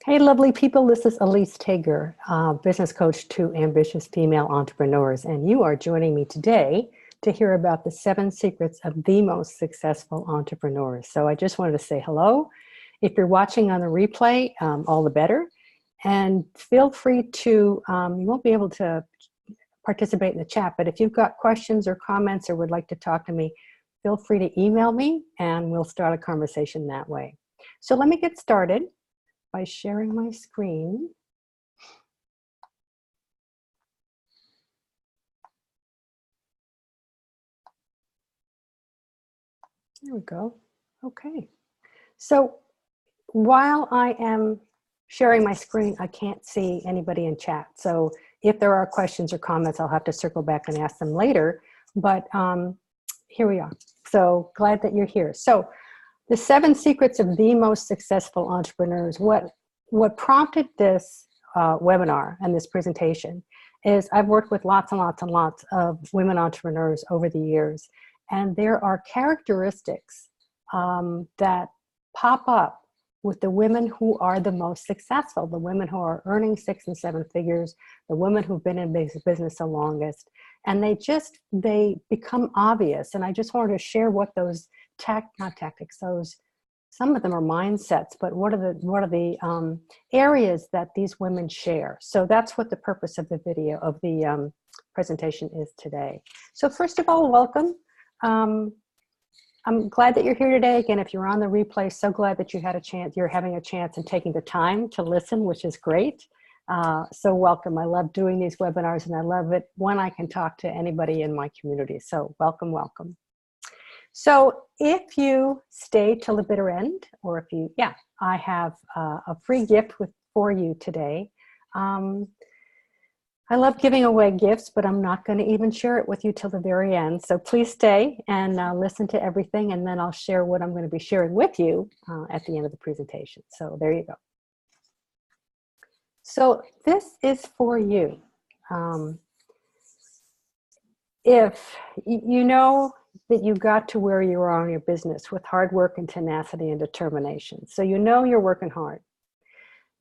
Hey, lovely people. This is Elise Tager, business coach to ambitious female entrepreneurs, and you are joining me today to hear about the 7 secrets of the most successful entrepreneurs. So I just wanted to say hello. If you're watching on the replay, all the better. And feel free to, you won't be able to participate in the chat, but if you've got questions or comments or would like to talk to me, feel free to email me and we'll start a conversation that way. So let me get started by sharing my screen. There we go. Okay. So while I am sharing my screen, I can't see anybody in chat. So if there are questions or comments, I'll have to circle back and ask them later. But here we are. So glad that you're here. So the 7 secrets of the most successful entrepreneurs. What prompted this webinar and this presentation is I've worked with lots and lots and lots of women entrepreneurs over the years, and there are characteristics that pop up with the women who are the most successful, the women who are earning 6 and 7 figures, the women who've been in business the longest, and they become obvious. And I just wanted to share what those some of them are mindsets, but what are the areas that these women share? So that's what the purpose of the video, of the presentation is today. So first of all, welcome. I'm glad that you're here today. Again, if you're on the replay, so glad that you're having a chance and taking the time to listen, which is great. So welcome. I love doing these webinars and I love it when I can talk to anybody in my community. So welcome, welcome. So if you stay till the bitter end, or if you, I have a free gift for you today. I love giving away gifts, but I'm not going to even share it with you till the very end. So please stay and listen to everything, and then I'll share what I'm going to be sharing with you at the end of the presentation. So there you go. So this is for you. If you know that you got to where you are in your business with hard work and tenacity and determination. So you know you're working hard.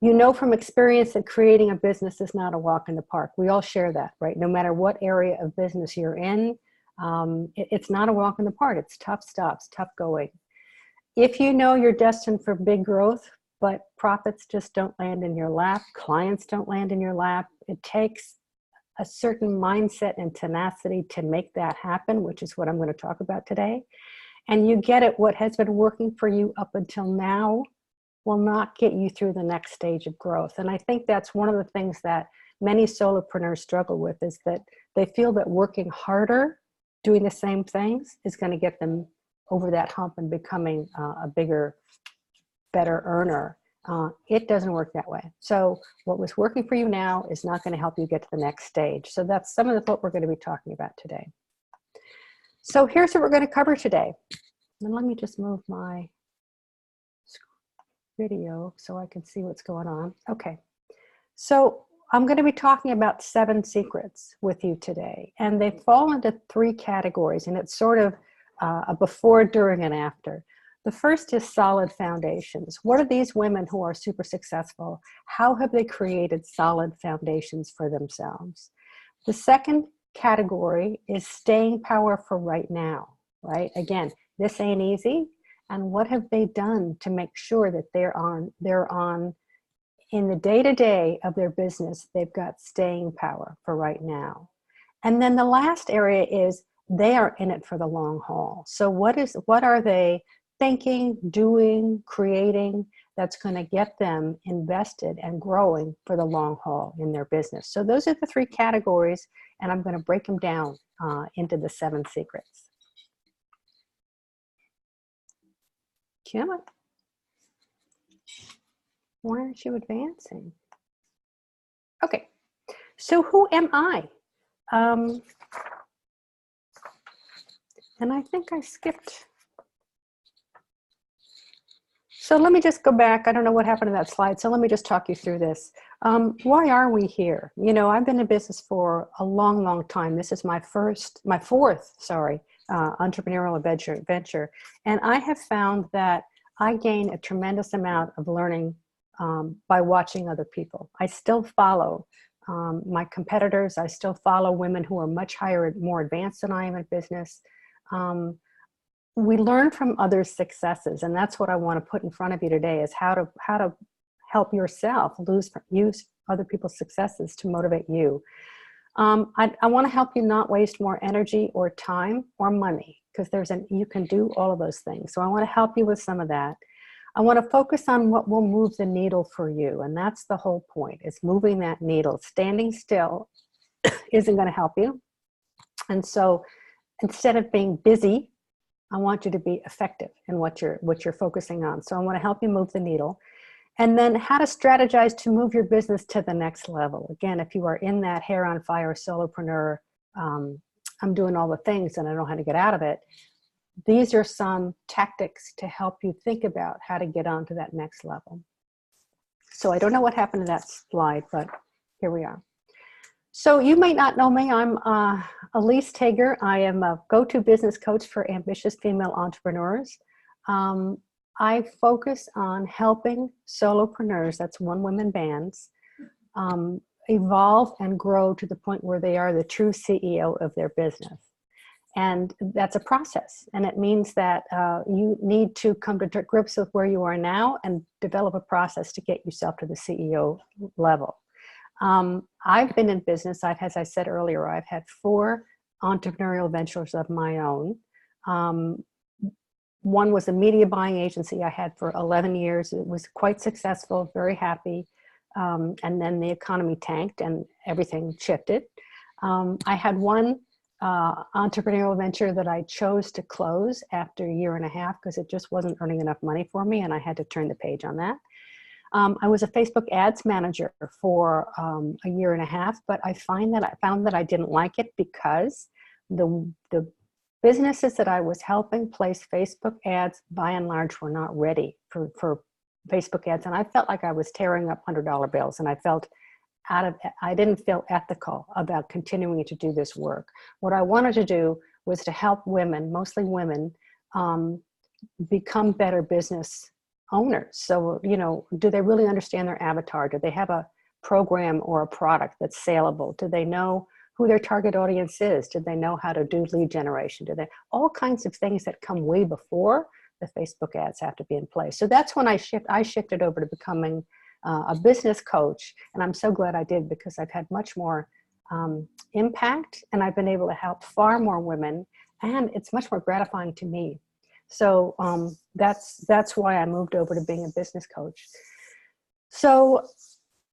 You know from experience that creating a business is not a walk in the park. We all share that, right? No matter what area of business you're in, it's not a walk in the park. It's tough stops, tough going. If you know you're destined for big growth, but profits just don't land in your lap, clients don't land in your lap, it takes a certain mindset and tenacity to make that happen, which is what I'm going to talk about today. And you get it, what has been working for you up until now will not get you through the next stage of growth. And I think that's one of the things that many solopreneurs struggle with, is that they feel that working harder, doing the same things, is going to get them over that hump and becoming a bigger, better earner. It doesn't work that way. So what was working for you now is not going to help you get to the next stage. So that's some of what we're going to be talking about today. So here's what we're going to cover today. And let me just move my video so I can see what's going on. Okay. So I'm going to be talking about 7 secrets with you today. And they fall into 3 categories, and it's sort of a before, during, and after. The first is solid foundations. What are these women who are super successful? How have they created solid foundations for themselves? The second category is staying power for right now, right? Again, this ain't easy. And what have they done to make sure that they're on in the day-to-day of their business, they've got staying power for right now. And then the last area is they are in it for the long haul. So what are they thinking, doing, creating that's going to get them invested and growing for the long haul in their business? So those are the 3 categories, and I'm going to break them down into the 7 secrets. Come on. Why aren't you advancing? Okay, so who am I? And I think I skipped. So let me just go back. I don't know what happened to that slide. So let me just talk you through this. Why are we here? You know, I've been in business for a long, long time. This is my fourth, entrepreneurial venture. And I have found that I gain a tremendous amount of learning by watching other people. I still follow my competitors. I still follow women who are much higher, more advanced than I am in business. We learn from others' successes, and that's what I want to put in front of you today, is how to help yourself use other people's successes to motivate you. I want to help you not waste more energy or time or money, because you can do all of those things. So I want to help you with some of that. I want to focus on what will move the needle for you, and that's the whole point, is moving that needle. Standing still isn't going to help you. And so instead of being busy, I want you to be effective in what you're focusing on. So I want to help you move the needle. And then how to strategize to move your business to the next level. Again, if you are in that hair on fire solopreneur, I'm doing all the things and I don't know how to get out of it. These are some tactics to help you think about how to get on to that next level. So I don't know what happened to that slide, but here we are. So you might not know me. I'm Elise Tager. I am a go-to business coach for ambitious female entrepreneurs. I focus on helping solopreneurs, that's one-woman bands, evolve and grow to the point where they are the true CEO of their business. And that's a process. And it means that you need to come to grips with where you are now and develop a process to get yourself to the CEO level. I've been in business. As I said earlier, I've had 4 entrepreneurial ventures of my own. One was a media buying agency I had for 11 years. It was quite successful, very happy. And then the economy tanked and everything shifted. I had one entrepreneurial venture that I chose to close after a year and a half because it just wasn't earning enough money for me, and I had to turn the page on that. I was a Facebook ads manager for a year and a half, but I found that I didn't like it because the businesses that I was helping place Facebook ads, by and large, were not ready for Facebook ads, and I felt like I was tearing up $100 bills, and I didn't feel ethical about continuing to do this work. What I wanted to do was to help women, mostly women, become better business owners. So, do they really understand their avatar? Do they have a program or a product that's saleable? Do they know who their target audience is? Do they know how to do lead generation? All kinds of things that come way before the Facebook ads have to be in place. So that's when I shifted over to becoming a business coach. And I'm so glad I did, because I've had much more impact, and I've been able to help far more women, and it's much more gratifying to me. So that's why I moved over to being a business coach. So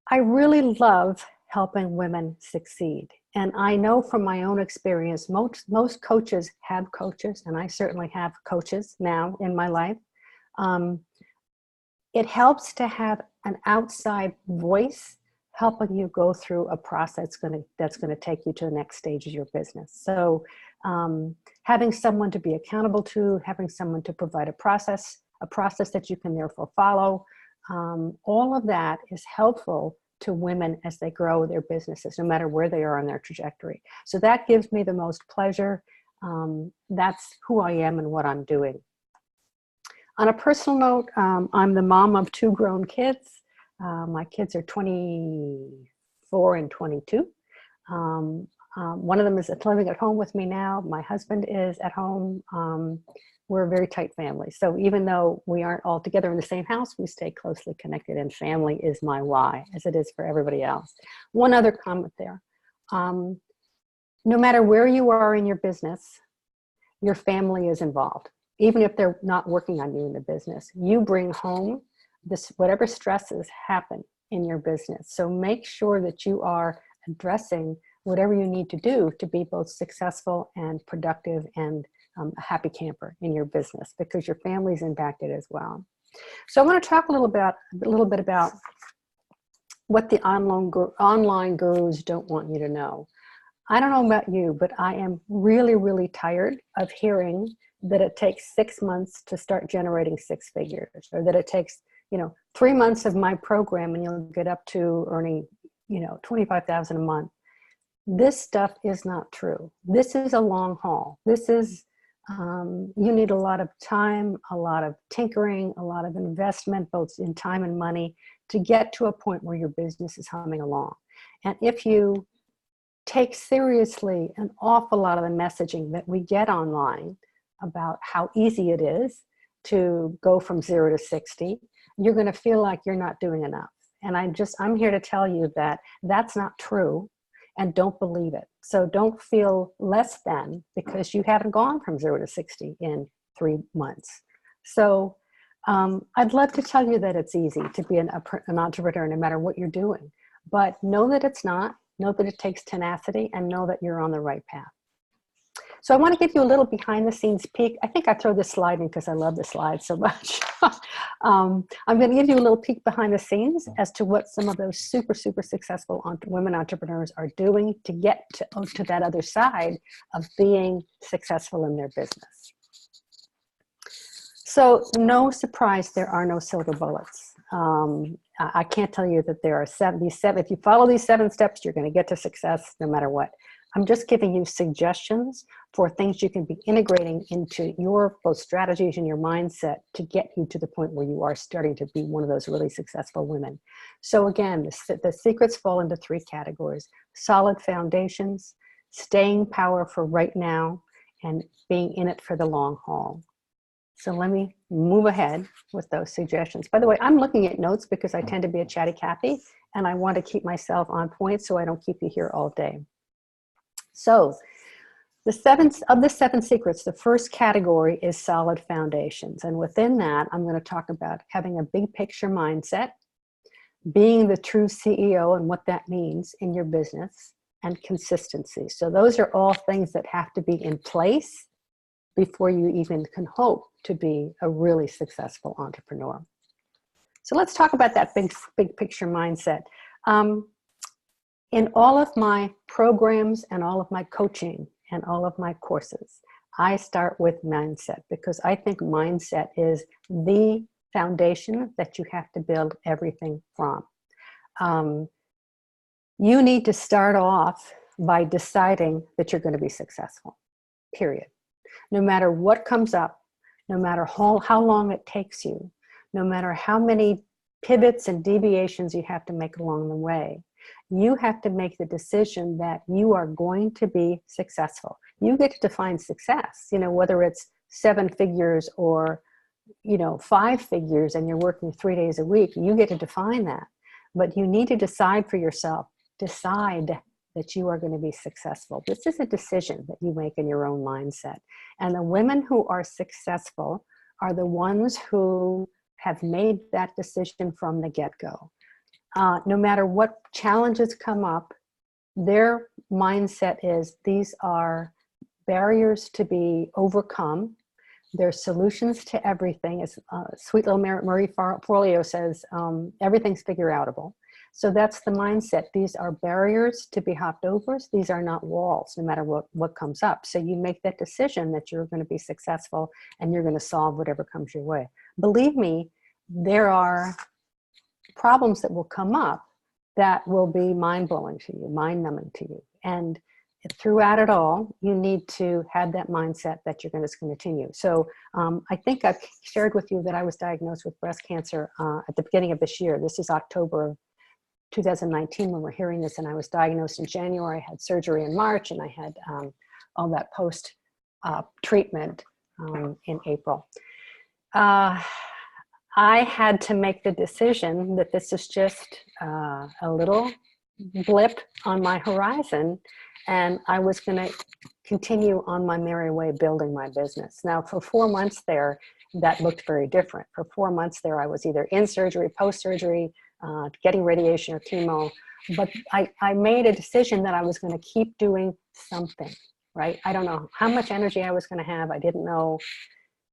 I really love helping women succeed. And I know from my own experience, most coaches have coaches, and I certainly have coaches now in my life. It helps to have an outside voice helping you go through a process that's going to take you to the next stage of your business. So having someone to be accountable to, having someone to provide a process that you can therefore follow, all of that is helpful to women as they grow their businesses, no matter where they are on their trajectory. So that gives me the most pleasure. That's who I am and what I'm doing. On a personal note, I'm the mom of 2 grown kids. My kids are 24 and 22. One of them is living at home with me now. My husband is at home. We're a very tight family. So even though we aren't all together in the same house, we stay closely connected, and family is my why, as it is for everybody else. One other comment there. No matter where you are in your business, your family is involved. Even if they're not working on you in the business, you bring home whatever stresses happen in your business. So make sure that you are addressing whatever you need to do to be both successful and productive and a happy camper in your business, because your family's impacted as well. So I want to talk a little bit about what the online gurus don't want you to know. I don't know about you, but I am really, really tired of hearing that it takes 6 months to start generating 6 figures, or that it takes 3 months of my program and you'll get up to earning $25,000 a month. This stuff is not true. This is a long haul. This is you need a lot of time, a lot of tinkering, a lot of investment, both in time and money, to get to a point where your business is humming along. And if you take seriously an awful lot of the messaging that we get online about how easy it is to go from 0 to 60, you're going to feel like you're not doing enough. And I'm here to tell you that that's not true, and don't believe it. So don't feel less than because you haven't gone from 0 to 60 in 3 months. So I'd love to tell you that it's easy to be an entrepreneur no matter what you're doing, but know that it's not, know that it takes tenacity, and know that you're on the right path. So I want to give you a little behind the scenes peek. I think I throw this slide in because I love the slide so much. I'm going to give you a little peek behind the scenes as to what some of those super, super successful women entrepreneurs are doing to get to that other side of being successful in their business. So no surprise, there are no silver bullets. I can't tell you that there are these seven. If you follow these 7 steps, you're going to get to success no matter what. I'm just giving you suggestions for things you can be integrating into your both strategies and your mindset to get you to the point where you are starting to be one of those really successful women. So again, the secrets fall into 3 categories: solid foundations, staying power for right now, and being in it for the long haul. So let me move ahead with those suggestions. By the way, I'm looking at notes because I tend to be a chatty Cathy, and I want to keep myself on point so I don't keep you here all day. So of the 7 secrets, the first category is solid foundations. And within that, I'm going to talk about having a big picture mindset, being the true CEO and what that means in your business, and consistency. So those are all things that have to be in place before you even can hope to be a really successful entrepreneur. So let's talk about that big picture mindset. In all of my programs and all of my coaching and all of my courses, I start with mindset because I think mindset is the foundation that you have to build everything from. You need to start off by deciding that you're going to be successful, period. No matter what comes up, no matter how long it takes you, no matter how many pivots and deviations you have to make along the way, you have to make the decision that you are going to be successful. You get to define success, whether it's 7 figures or, 5 figures and you're working 3 days a week, you get to define that. But you need to decide for yourself, decide that you are going to be successful. This is a decision that you make in your own mindset. And the women who are successful are the ones who have made that decision from the get-go. No matter what challenges come up, their mindset is these are barriers to be overcome. They're solutions to everything. As sweet little Marie Forleo says, everything's figure-outable. So that's the mindset. These are barriers to be hopped over. These are not walls, no matter what comes up. So you make that decision that you're going to be successful and you're going to solve whatever comes your way. Believe me, there are problems that will come up that will be mind-blowing to you, mind-numbing to you. And throughout it all, you need to have that mindset that you're going to continue. So I think I've shared with you that I was diagnosed with breast cancer at the beginning of this year. This is October of 2019 when we're hearing this, and I was diagnosed in January. I had surgery in March, and I had all that post treatment in April. I had to make the decision that this is just a little blip on my horizon, and I was going to continue on my merry way building my business. Now, for 4 months there, that looked very different. For 4 months there, I was either in surgery, post-surgery, getting radiation or chemo, but I made a decision that I was going to keep doing something, right? I don't know how much energy I was going to have. I didn't know,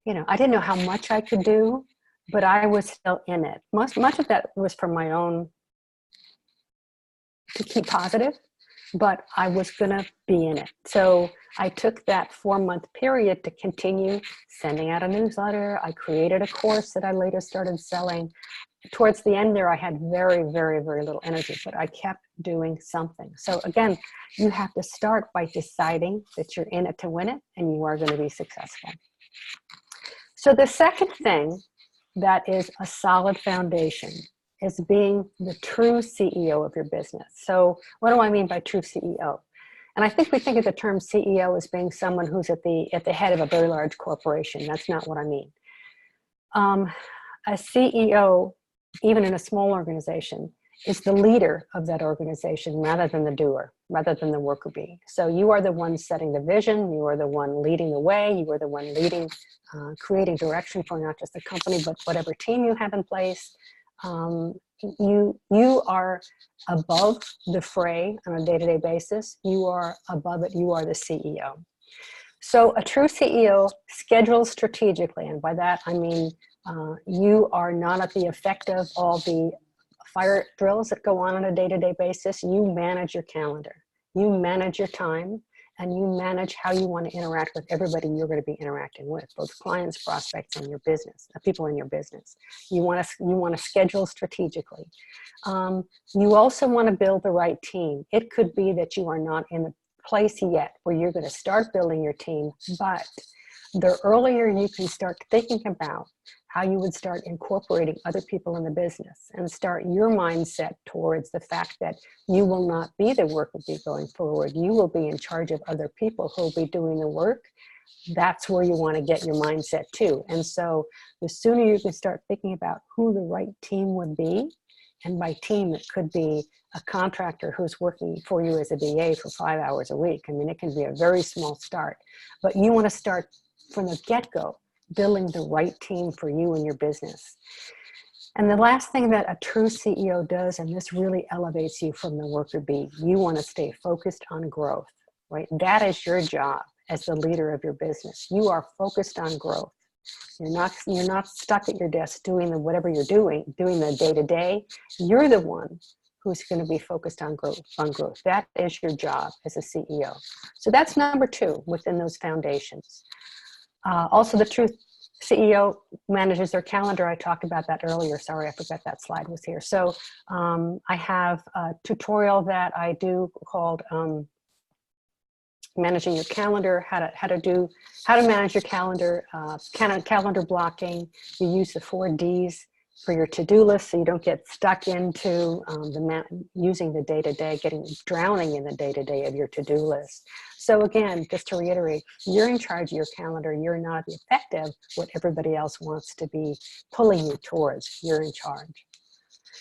I didn't know how much I could do, but I was still in it. Much of that was from my own, to keep positive, but I was going to be in it. So I took that 4-month period to continue sending out a newsletter. I created a course that I later started selling. Towards the end there, I had very, very, very little energy, but I kept doing something. So again, you have to start by deciding that you're in it to win it and you are going to be successful. So the second thing that is a solid foundation is being the true CEO of your business. So what do I mean by true CEO? And I think we think of the term CEO as being someone who's at the head of a very large corporation. That's not what I mean. A CEO, even in a small organization, is the leader of that organization rather than the doer, rather than the worker bee. So you are the one setting the vision, you are the one leading the way, you are the one leading, creating direction for not just the company, but whatever team you have in place. You are above the fray on a day-to-day basis. You are above it, you are the CEO. So a true CEO schedules strategically, and by that I mean you are not at the effect of all the fire drills that go on a day-to-day basis. You manage your calendar, you manage your time, and you manage how you want to interact with everybody you're going to be interacting with, both clients, prospects, and your business, people in your business. You want to schedule strategically. You also want to build the right team. It could be that you are not in a place yet where you're going to start building your team, but the earlier you can start thinking about how you would start incorporating other people in the business and start your mindset towards the fact that you will not be the worker bee going forward. You will be in charge of other people who will be doing the work. That's where you want to get your mindset to. And so the sooner you can start thinking about who the right team would be, and by team, it could be a contractor who's working for you as a VA for 5 hours a week. I mean, it can be a very small start, but you want to start from the get-go building the right team for you and your business. And the last thing that a true CEO does, and this really elevates you from the worker bee, you want to stay focused on growth, right? That is your job as the leader of your business. You are focused on growth. You're not stuck at your desk doing whatever you're doing the day-to-day. You're the one who's going to be focused on growth. That is your job as a CEO. So that's number 2 within those foundations. Also, the true CEO manages their calendar. I talked about that earlier. Sorry, I forgot that slide was here. So I have a tutorial that I do called managing your calendar, how to manage your calendar, calendar blocking. You use the 4 Ds for your to-do list so you don't get stuck into using the day-to-day, drowning in the day-to-day of your to-do list. So again, just to reiterate, you're in charge of your calendar. You're not the effect of what everybody else wants to be pulling you towards. You're in charge.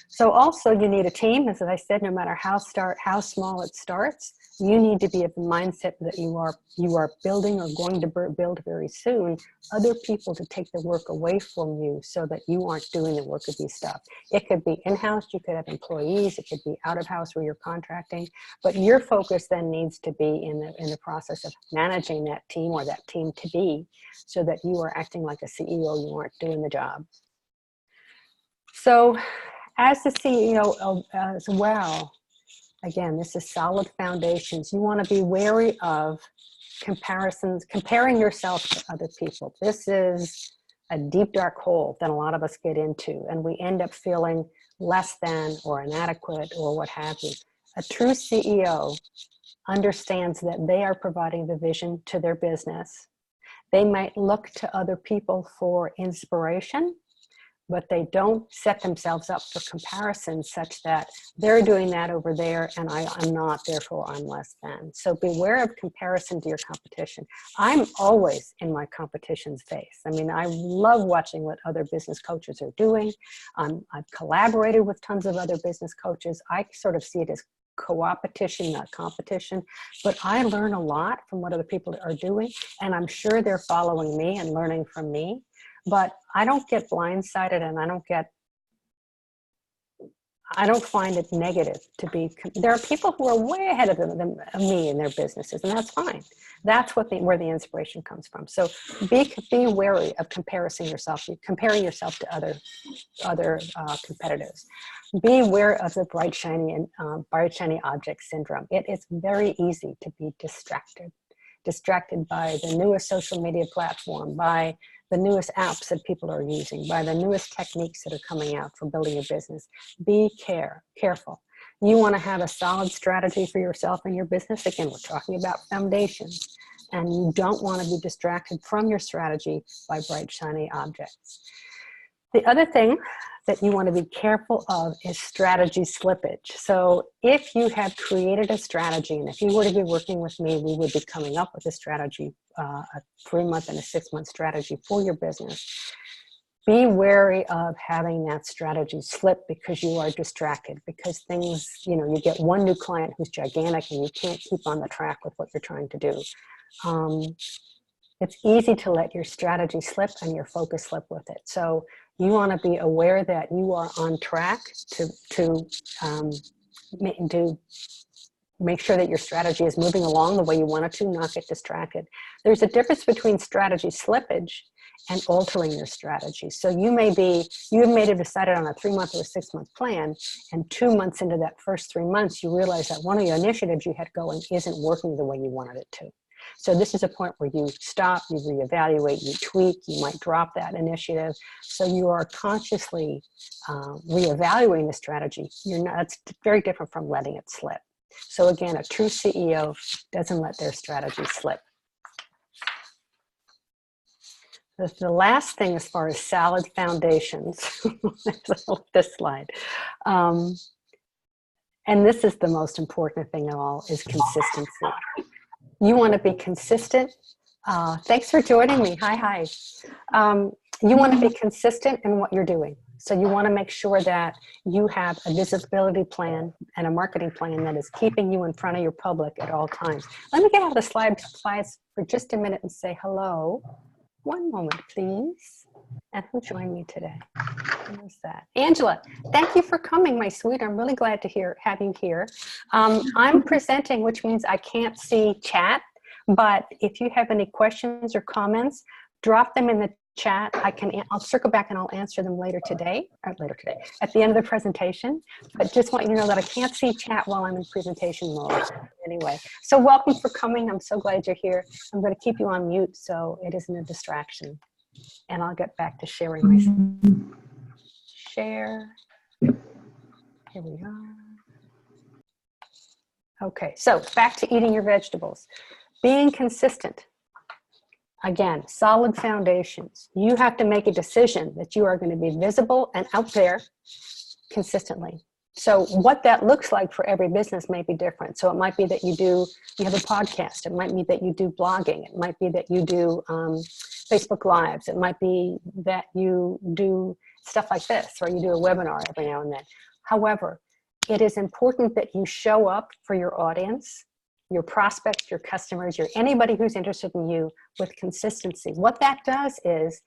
So also you need a team, as I said, no matter how small it starts, you need to be of the mindset that you are building or going to build very soon other people to take the work away from you so that you aren't doing the work of these stuff. It could be in-house, you could have employees, it could be out-of-house where you're contracting, but your focus then needs to be in the process of managing that team or that team to be so that you are acting like a CEO, you aren't doing the job. So as the CEO as well, again, this is solid foundations. You want to be wary of comparing yourself to other people. This is a deep, dark hole that a lot of us get into, and we end up feeling less than or inadequate or what have you. A true CEO understands that they are providing the vision to their business. They might look to other people for inspiration, but they don't set themselves up for comparison such that they're doing that over there and I'm not, therefore I'm less than. So beware of comparison to your competition. I'm always in my competition's face. I mean, I love watching what other business coaches are doing. I've collaborated with tons of other business coaches. I sort of see it as co-opetition, not competition, but I learn a lot from what other people are doing, and I'm sure they're following me and learning from me. But I don't get blindsided, and I don't find it negative to be. There are people who are way ahead of me in their businesses, and that's fine. That's where the inspiration comes from. So be wary of comparing yourself to other competitors. Be aware of the bright shiny object syndrome. It is very easy to be distracted by the newest social media platform, by the newest apps that people are using, by the newest techniques that are coming out for building a business. Be careful. You want to have a solid strategy for yourself and your business. Again, we're talking about foundations, and you don't want to be distracted from your strategy by bright, shiny objects. The other thing that you want to be careful of is strategy slippage. So if you have created a strategy, and if you were to be working with me, we would be coming up with a strategy, a 3-month and a 6-month strategy for your business. Be wary of having that strategy slip because you are distracted, because things, you get one new client who's gigantic and you can't keep on the track with what you're trying to do. It's easy to let your strategy slip and your focus slip with it. So you want to be aware that you are on track to make sure that your strategy is moving along the way you want it to, not get distracted. There's a difference between strategy slippage and altering your strategy. So you may have decided on a 3-month or a 6-month plan, and 2 months into that first 3 months, you realize that one of the initiatives you had going isn't working the way you wanted it to. So this is a point where you stop, you reevaluate, you tweak, you might drop that initiative. So you are consciously reevaluating the strategy. It's very different from letting it slip. So again, a true CEO doesn't let their strategy slip. The last thing as far as solid foundations, this slide, and this is the most important thing of all, is consistency. You want to be consistent. Thanks for joining me. Hi. You want to be consistent in what you're doing. So you want to make sure that you have a visibility plan and a marketing plan that is keeping you in front of your public at all times. Let me get out of the slides for just a minute and say hello. One moment, please. And who joined me today? Who's that? Angela, thank you for coming, my sweet. I'm really glad to have you here. I'm presenting, which means I can't see chat, but if you have any questions or comments, drop them in the chat. I'll circle back and I'll answer them later today, at the end of the presentation. But just want you to know that I can't see chat while I'm in presentation mode. Anyway, so welcome for coming. I'm so glad you're here. I'm going to keep you on mute so it isn't a distraction. And I'll get back to sharing my share. Here we are. Okay, so back to eating your vegetables. Being consistent. Again, solid foundations. You have to make a decision that you are going to be visible and out there consistently. So what that looks like for every business may be different. So it might be that you have a podcast. It might be that you do blogging. It might be that you do Facebook Lives. It might be that you do stuff like this, or you do a webinar every now and then. However, it is important that you show up for your audience, your prospects, your customers, anybody who's interested in you with consistency. What that does is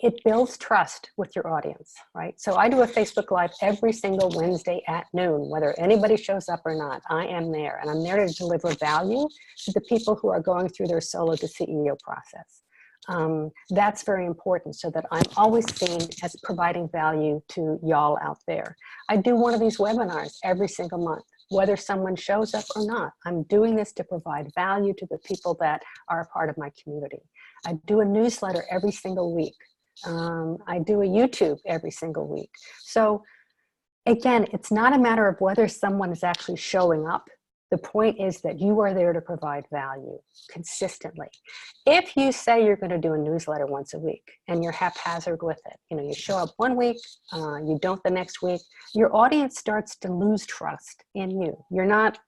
it builds trust with your audience, right? So I do a Facebook Live every single Wednesday at noon, whether anybody shows up or not. I am there, and I'm there to deliver value to the people who are going through their solo to CEO process. That's very important, so that I'm always seen as providing value to y'all out there. I do one of these webinars every single month, whether someone shows up or not. I'm doing this to provide value to the people that are a part of my community. I do a newsletter every single week. I do a YouTube every single week. So again, it's not a matter of whether someone is actually showing up. The point is that you are there to provide value consistently. If you say you're going to do a newsletter once a week and you're haphazard with it, you show up one week, you don't the next week, your audience starts to lose trust in you. You're not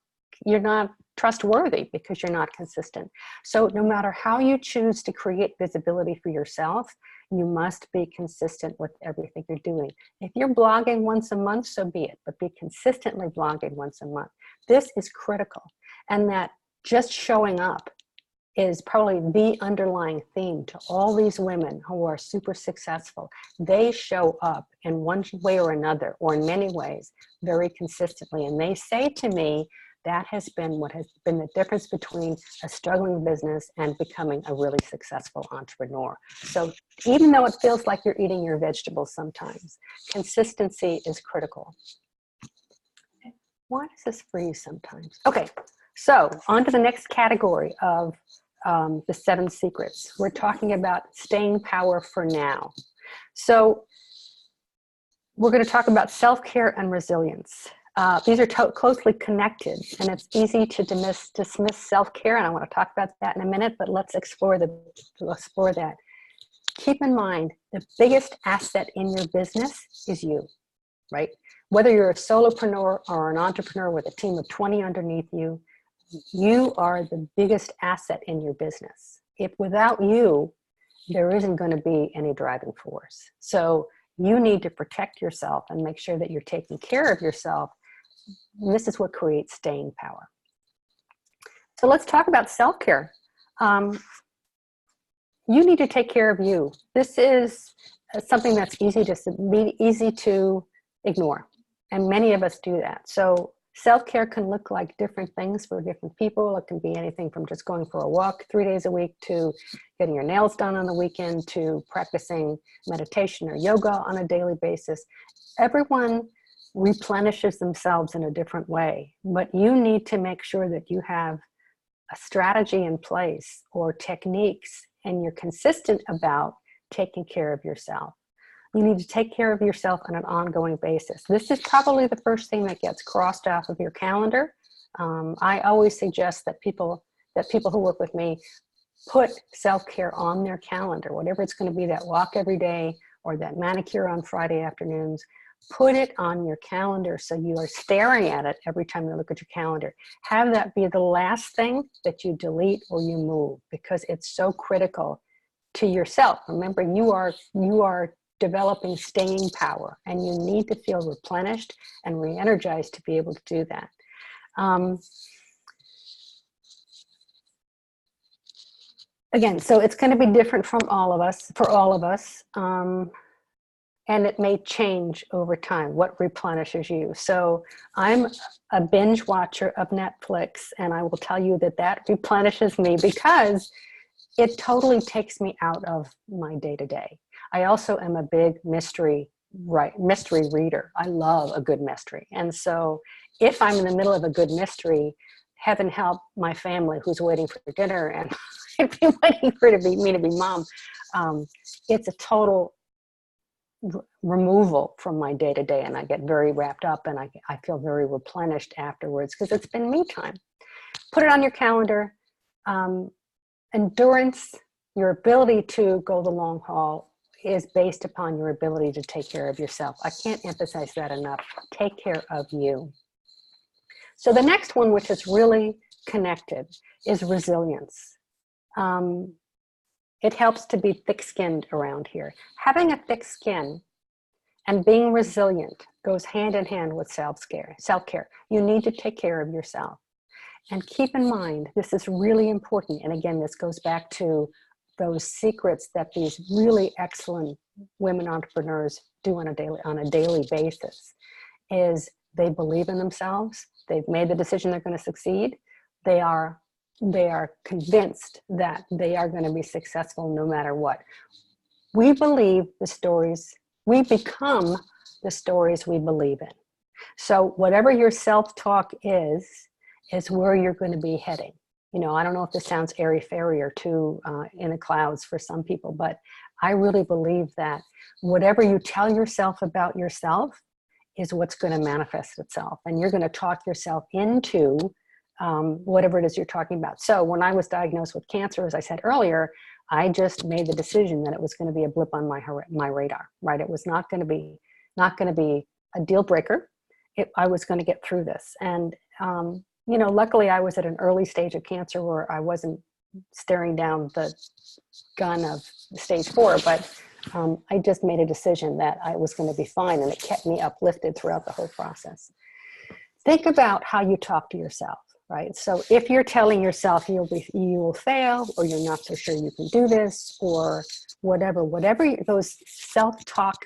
trustworthy because you're not consistent. So no matter how you choose to create visibility for yourself, you must be consistent with everything you're doing. If you're blogging once a month, so be it, but be consistently blogging once a month. This is critical. And that just showing up is probably the underlying theme to all these women who are super successful. They show up in one way or another, or in many ways, very consistently. And they say to me, that has been what has been the difference between a struggling business and becoming a really successful entrepreneur. So even though it feels like you're eating your vegetables sometimes, consistency is critical. Why does this freeze sometimes? Okay, so on to the next category of the 7 secrets. We're talking about staying power for now. So we're going to talk about self-care and resilience. These are closely connected, and it's easy to dismiss self-care, and I want to talk about that in a minute, but let's explore that. Keep in mind The biggest asset in your business is you, right? Whether you're a solopreneur or an entrepreneur with a team of 20 underneath you, you are the biggest asset in your business. If without you, there isn't going to be any driving force. So you need to protect yourself and make sure that you're taking care of yourself. And this is what creates staying power. So let's talk about self-care. You need to take care of you. This is something that's easy to ignore, and many of us do that. So self-care can look like different things for different people. It can be anything from just going for a walk 3 days a week to getting your nails done on the weekend to practicing meditation or yoga on a daily basis. Everyone replenishes themselves in a different way, but you need to make sure that you have a strategy in place or techniques and you're consistent about taking care of yourself. You need to take care of yourself on an ongoing basis. This is probably the first thing that gets crossed off of your calendar. I always suggest that people who work with me put self-care on their calendar, whatever it's going to be, that walk every day or that manicure on Friday afternoons. Put it on your calendar so you are staring at it every time you look at your calendar. Have that be the last thing that you delete or you move, because it's so critical to yourself. Remember, you are developing staying power, and you need to feel replenished and re-energized to be able to do that. Again, so it's going to be different for all of us. And it may change over time, what replenishes you. So I'm a binge watcher of Netflix, and I will tell you that replenishes me because it totally takes me out of my day-to-day. I also am a big mystery reader. I love a good mystery. And so if I'm in the middle of a good mystery, heaven help my family who's waiting for dinner and waiting for me to be mom. It's a total removal from my day-to-day, and I get very wrapped up, and I feel very replenished afterwards because it's been me time. Put it on your calendar. Endurance, your ability to go the long haul, is based upon your ability to take care of yourself. I can't emphasize that enough. Take care of you. So the next one, which is really connected, is resilience. It helps to be thick-skinned around here. Having a thick skin and being resilient goes hand in hand with self-care. You need to take care of yourself. And keep in mind, this is really important. And again, this goes back to those secrets that these really excellent women entrepreneurs do on a daily basis, is they believe in themselves. They've made the decision they're going to succeed. They are convinced that they are going to be successful no matter what. We believe the stories, we become the stories we believe in. So whatever your self-talk is where you're going to be heading. You know, I don't know if this sounds airy-fairy or too in the clouds for some people, but I really believe that whatever you tell yourself about yourself is what's going to manifest itself. And you're going to talk yourself into whatever it is you're talking about. So when I was diagnosed with cancer, as I said earlier, I just made the decision that it was going to be a blip on my radar, right? It was not going to be a deal breaker. I was going to get through this. And, you know, luckily I was at an early stage of cancer where I wasn't staring down the gun of stage 4, but I just made a decision that I was going to be fine, and it kept me uplifted throughout the whole process. Think about how you talk to yourself, right? So if you're telling yourself you will fail, or you're not so sure you can do this, or whatever those self-talk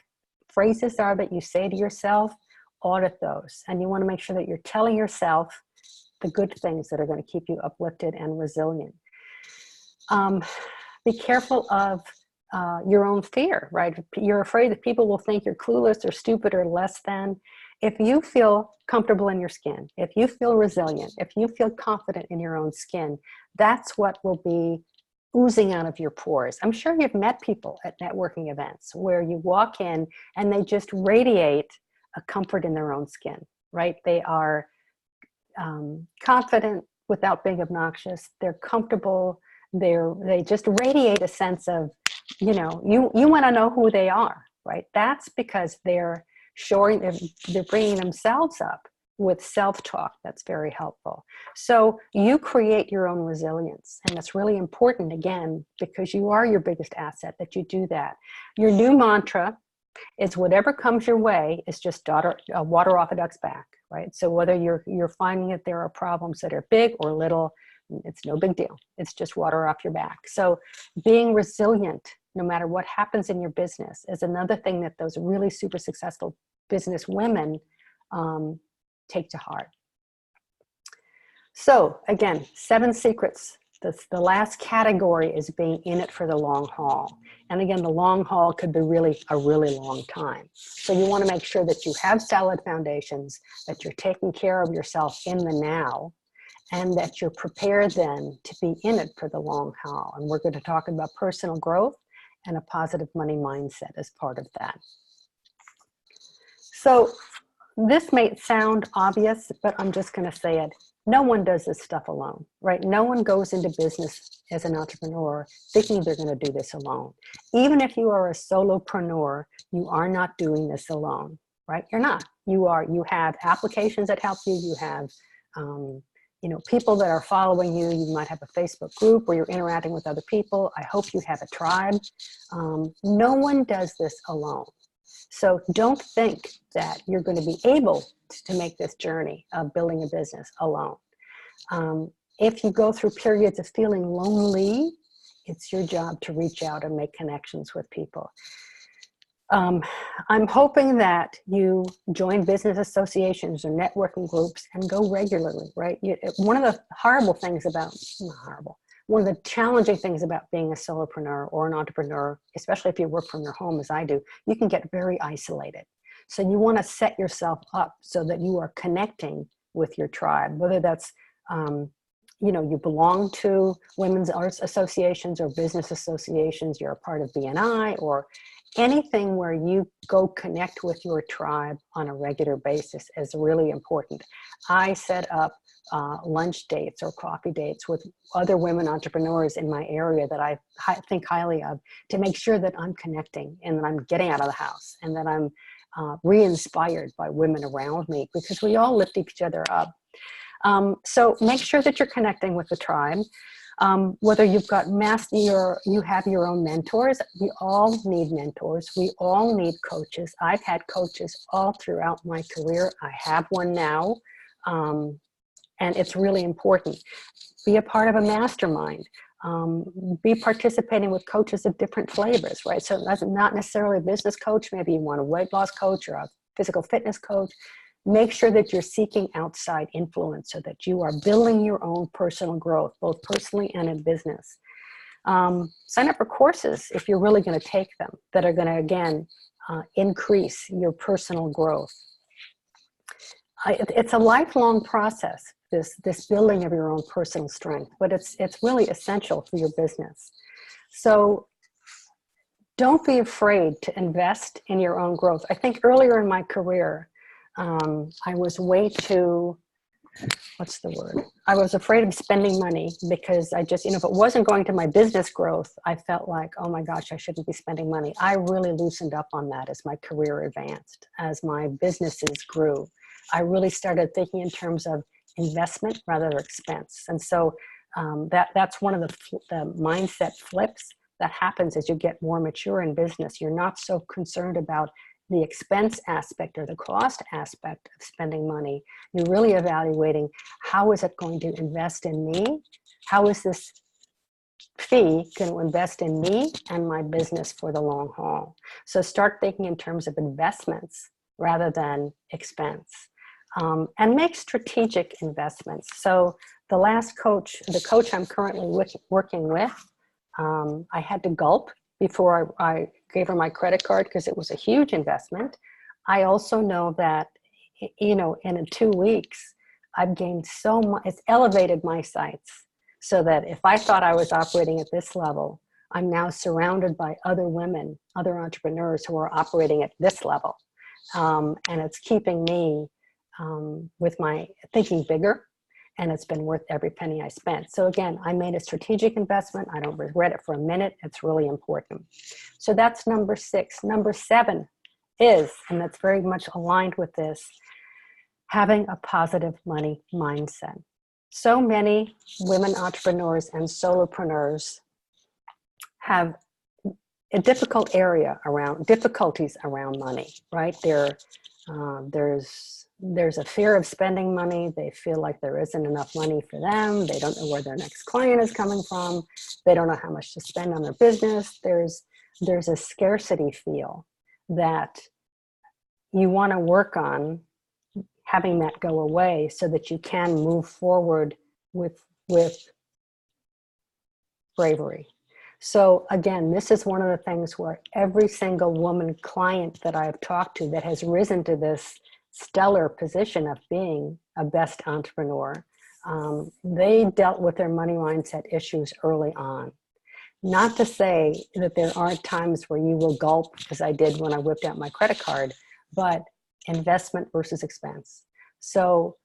phrases are that you say to yourself, audit those. And you want to make sure that you're telling yourself the good things that are going to keep you uplifted and resilient. Be careful of your own fear, right? You're afraid that people will think you're clueless or stupid or less than. If you feel comfortable in your skin, if you feel resilient, if you feel confident in your own skin, that's what will be oozing out of your pores. I'm sure you've met people at networking events where you walk in and they just radiate a comfort in their own skin, right? They are confident without being obnoxious. They're comfortable. They just radiate a sense of you want to know who they are, right? That's because they're they're bringing themselves up with self-talk. That's very helpful. So you create your own resilience, and that's really important, again, because you are your biggest asset, that you do that. Your new mantra is whatever comes your way is just water off a duck's back, right? So whether you're finding that there are problems that are big or little, it's no big deal. It's just water off your back. So being resilient, no matter what happens in your business, is another thing that those really super successful business women take to heart. So again, 7 secrets. The last category is being in it for the long haul. And again, the long haul could be really a really long time. So you want to make sure that you have solid foundations, that you're taking care of yourself in the now, and that you're prepared then to be in it for the long haul. And we're going to talk about personal growth and a positive money mindset as part of that. So this may sound obvious, but I'm just going to say it. No one does this stuff alone, right? No one goes into business as an entrepreneur thinking they're going to do this alone. Even if you are a solopreneur, you are not doing this alone, right? You're not. You have applications that help you. You have, people that are following you. You might have a Facebook group where you're interacting with other people. I hope you have a tribe. No one does this alone. So don't think that you're going to be able to make this journey of building a business alone. If you go through periods of feeling lonely, it's your job to reach out and make connections with people. I'm hoping that you join business associations or networking groups and go regularly, right? One of the one of the challenging things about being a solopreneur or an entrepreneur, especially if you work from your home as I do, you can get very isolated. So you want to set yourself up so that you are connecting with your tribe, whether that's, you belong to women's arts associations or business associations, you're a part of BNI, or anything where you go connect with your tribe on a regular basis is really important. I set up lunch dates or coffee dates with other women entrepreneurs in my area that I think highly of, to make sure that I'm connecting and that I'm getting out of the house and that I'm re-inspired by women around me, because we all lift each other up. So make sure that you're connecting with the tribe. Whether you've got you have your own mentors. We all need mentors. We all need coaches. I've had coaches all throughout my career. I have one now. And it's really important. Be a part of a mastermind. Be participating with coaches of different flavors, right? So that's not necessarily a business coach. Maybe you want a weight loss coach or a physical fitness coach. Make sure that you're seeking outside influence so that you are building your own personal growth, both personally and in business. Sign up for courses if you're really going to take them that are going to, again, increase your personal growth. It's a lifelong process, this building of your own personal strength, but it's really essential for your business. So don't be afraid to invest in your own growth. I think earlier in my career, I was way too, I was afraid of spending money because I just, if it wasn't going to my business growth, I felt like, oh my gosh, I shouldn't be spending money. I really loosened up on that as my career advanced, as my businesses grew. I really started thinking in terms of investment rather than expense. And so that's one of the mindset flips that happens as you get more mature in business. You're not so concerned about the expense aspect or the cost aspect of spending money. You're really evaluating, how is it going to invest in me? How is this fee going to invest in me and my business for the long haul? So start thinking in terms of investments rather than expense. And make strategic investments. So the coach I'm currently working with, I had to gulp before I gave her my credit card because it was a huge investment. I also know that, in 2 weeks, I've gained so much. It's elevated my sights so that if I thought I was operating at this level, I'm now surrounded by other women, other entrepreneurs who are operating at this level. And it's keeping me with my thinking bigger and it's been worth every penny I spent. So again, I made a strategic investment. I don't regret it for a minute. It's really important. So that's number 6. Number 7 is, and that's very much aligned with this, having a positive money mindset. So many women entrepreneurs and solopreneurs have a difficult area around difficulties around money, right? There's a fear of spending money. They feel like there isn't enough money for them. They don't know where their next client is coming from. They don't know how much to spend on their business. There's a scarcity feel that you want to work on having that go away so that you can move forward with bravery. So again, this is one of the things where every single woman client that I've talked to that has risen to this stellar position of being a best entrepreneur, they dealt with their money mindset issues early on. Not to say that there aren't times where you will gulp, as I did when I whipped out my credit card, but investment versus expense. So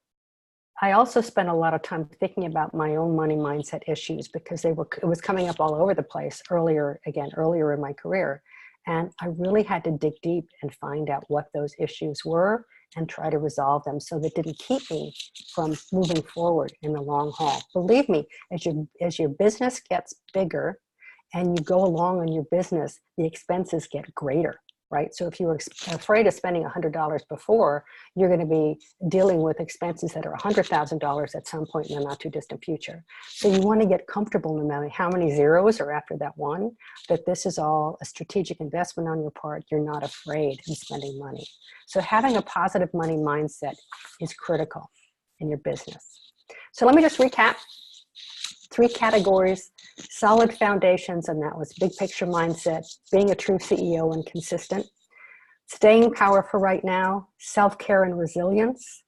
I also spent a lot of time thinking about my own money mindset issues because it was coming up all over the place earlier in my career. And I really had to dig deep and find out what those issues were and try to resolve them so that didn't keep me from moving forward in the long haul. Believe me, as your business gets bigger and you go along in your business, the expenses get greater. Right? So if you were afraid of spending $100 before, you're going to be dealing with expenses that are $100,000 at some point in the not too distant future. So you want to get comfortable, no matter how many zeros are after that one, that this is all a strategic investment on your part. You're not afraid in spending money. So having a positive money mindset is critical in your business. So let me just recap. 3 categories: solid foundations, and that was big picture mindset, being a true CEO and consistent, staying power for right now, self-care and resilience,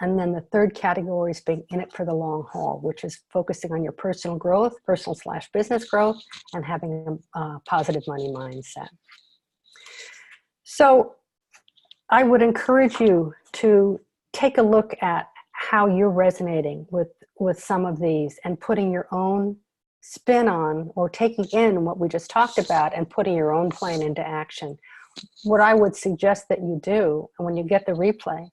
and then the 3rd category is being in it for the long haul, which is focusing on your personal growth, personal/business growth, and having a positive money mindset. So I would encourage you to take a look at how you're resonating with some of these and putting your own spin on, or taking in what we just talked about and putting your own plan into action. What I would suggest that you do, and when you get the replay,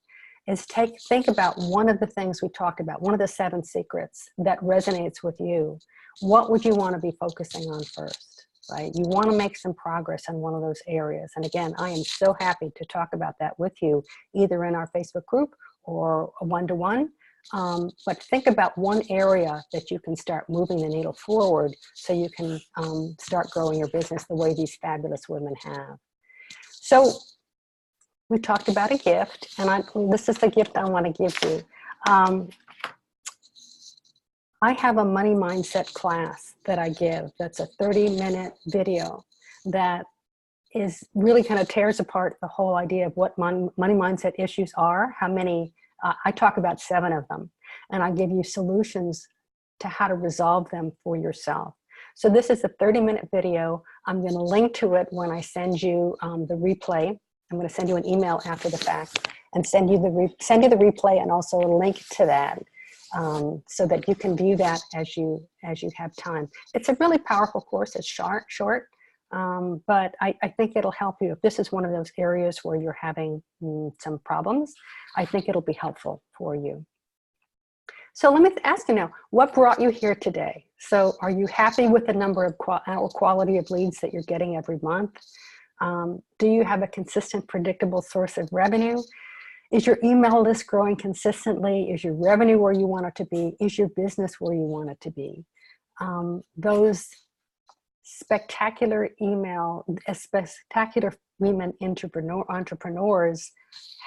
is think about one of the things we talked about, one of the 7 secrets that resonates with you. What would you want to be focusing on first, right? You want to make some progress in one of those areas. And again, I am so happy to talk about that with you, either in our Facebook group or a one-to-one. But think about one area that you can start moving the needle forward so you can start growing your business the way these fabulous women have. So we talked about a gift, and this is the gift I want to give you. I have a money mindset class that I give that's a 30-minute video that is really kind of tears apart the whole idea of what money mindset issues are, how many. I talk about 7 of them, and I give you solutions to how to resolve them for yourself. So this is a 30-minute video. I'm going to link to it when I send you the replay. I'm going to send you an email after the fact and send you the replay and also a link to that so that you can view that as you have time. It's a really powerful course. It's short. But I think it'll help you. If this is one of those areas where you're having some problems, I think it'll be helpful for you. So let me ask you now, what brought you here today? So are you happy with the number of quality of leads that you're getting every month? Do you have a consistent, predictable source of revenue? Is your email list growing consistently? Is your revenue where you want it to be? Is your business where you want it to be? Those spectacular women entrepreneurs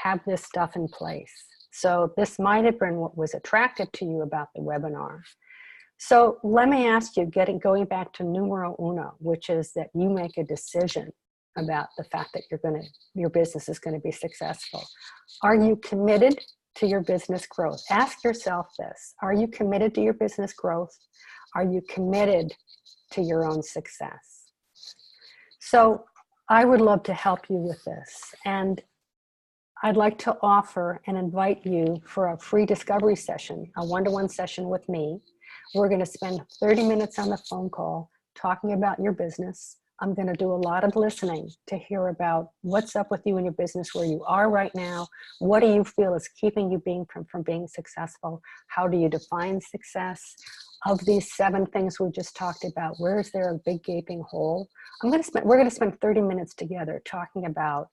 have this stuff in place. So this might have been what was attractive to you about the webinar. So let me ask you, going back to numero uno, which is that you make a decision about the fact that your business is going to be successful. Are you committed to your business growth? Ask yourself this. Are you committed to your business growth? Are you committed to your own success? So I would love to help you with this. And I'd like to offer and invite you for a free discovery session, a one-to-one session with me. We're going to spend 30 minutes on the phone call talking about your business. I'm going to do a lot of listening to hear about what's up with you and your business, where you are right now. What do you feel is keeping you from being successful? How do you define success? Of these 7 things we just talked about, where is there a big gaping hole? We're going to spend 30 minutes together talking about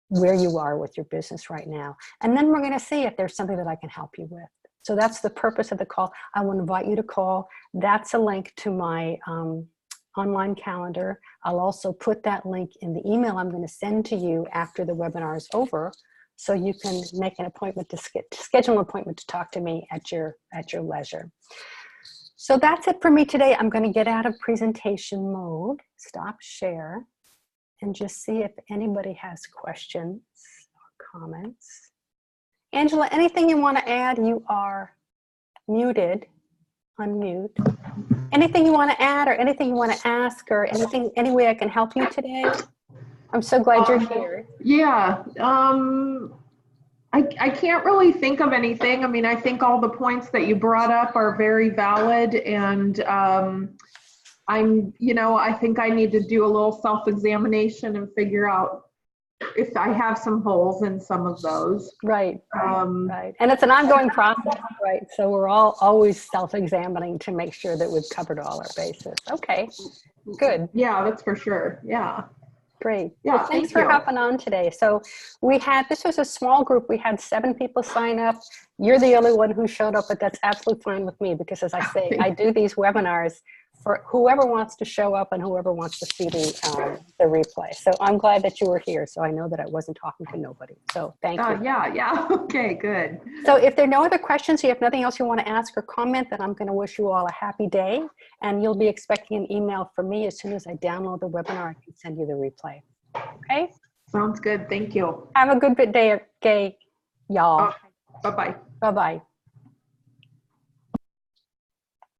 where you are with your business right now. And then we're going to see if there's something that I can help you with. So that's the purpose of the call. I want to invite you to call. That's a link to my online calendar. I'll also put that link in the email I'm going to send to you after the webinar is over, so you can make an appointment to schedule an appointment to talk to me at your leisure. So that's it for me today. I'm going to get out of presentation mode, stop share, and just see if anybody has questions or comments. Angela, anything you want to add? You are muted. Unmute. Anything you want to add, or anything you want to ask, or anything, any way I can help you today? I'm so glad you're here. Yeah, I can't really think of anything. I mean, I think all the points that you brought up are very valid, and I think I need to do a little self-examination and figure out if I have some holes in some of those. Right, right. And it's an ongoing process, right? So we're all always self-examining to make sure that we've covered all our bases. Okay, good. Yeah, that's for sure. Yeah. Great. Yeah, well, thanks for hopping on today. So this was a small group. We had 7 people sign up. You're the only one who showed up, but that's absolutely fine with me, because as I say, I do these webinars for whoever wants to show up and whoever wants to see the replay. So I'm glad that you were here. So I know that I wasn't talking to nobody. So thank you. Yeah. Okay, good. So if there are no other questions, you have nothing else you want to ask or comment, then I'm going to wish you all a happy day. And you'll be expecting an email from me as soon as I download the webinar. I can send you the replay. Okay? Sounds good. Thank you. Have a good day, y'all. Bye-bye. Bye-bye.